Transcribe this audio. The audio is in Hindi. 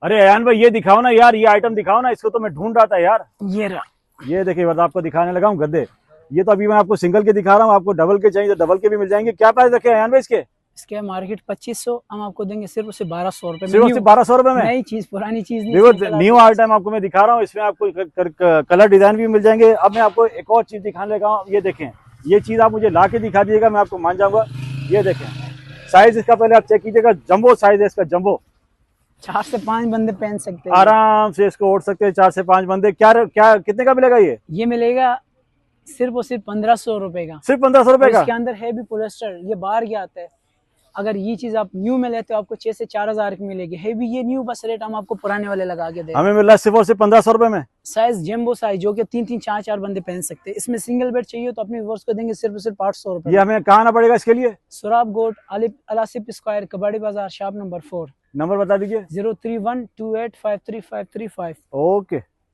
अरे अयान भाई ये दिखाओ ना यार, ये आइटम दिखाओ ना, इसको तो मैं ढूंढ रहा था यार। ये रहा। ये देखिए बस आपको दिखाने लगा हूँ गद्दे। ये तो अभी मैं आपको सिंगल के दिखा रहा हूँ, आपको डबल के चाहिए तो डबल के भी मिल जाएंगे। क्या प्राइस रखे हैं अयान भाई इसके? इसके मार्केट 2500, हम आपको देंगे सिर्फ उसे 1200 रुपए में। सिर्फ न्यू, सिर्फ 1200 रुपए में? नई चीज, पुरानी चीज नहीं, देखो इसमें न्यू कलर आइटम आपको मैं दिखा रहा हूँ, इसमें आपको कलर डिजाइन भी मिल जाएंगे। अब मैं आपको एक और चीज दिखाने लगा हूँ, ये देखें। ये चीज आप मुझे ला के दिखा दीजिएगा, मैं आपको मान जाऊंगा। ये देखें साइज इसका, पहले आप चेक कीजिएगा। जंबो साइज है इसका, जंबो। 4 से 5 बंदे पहन सकते हैं। आराम से इसको ओढ़ सकते हैं 4 से 5 बंदे। क्या क्या कितने का मिलेगा ये? ये मिलेगा सिर्फ और सिर्फ 1500 रुपए का। सिर्फ 1500 रुपए और का? इसके अंदर है भी पोलिस्टर, ये बाहर के आता है। अगर ये चीज आप न्यू में लेते हो आपको 6 से 4000 की मिलेगी। है भी ये न्यू, बस रेट हम आपको पुराने वाले लगा के दे रहे हैं। हमें मिल रहा है सिर्फ और सिर्फ 1500 रुपए में। साइज जेम्बो साइज, जो कि 3-3 4-4 बंदे पहन सकते हैं। इसमें सिंगल बेड चाहिए तो अपने व्यूअर्स को देंगे सिर्फ और सिर्फ 800 रुपए। ये हमें कहाँ आना पड़ेगा इसके लिए? सुराब गोट, अलासिफ स्क्वायर, कबाड़ी बाजार, शॉप नंबर 4। नंबर बता दीजिए। 03128535335। ओके।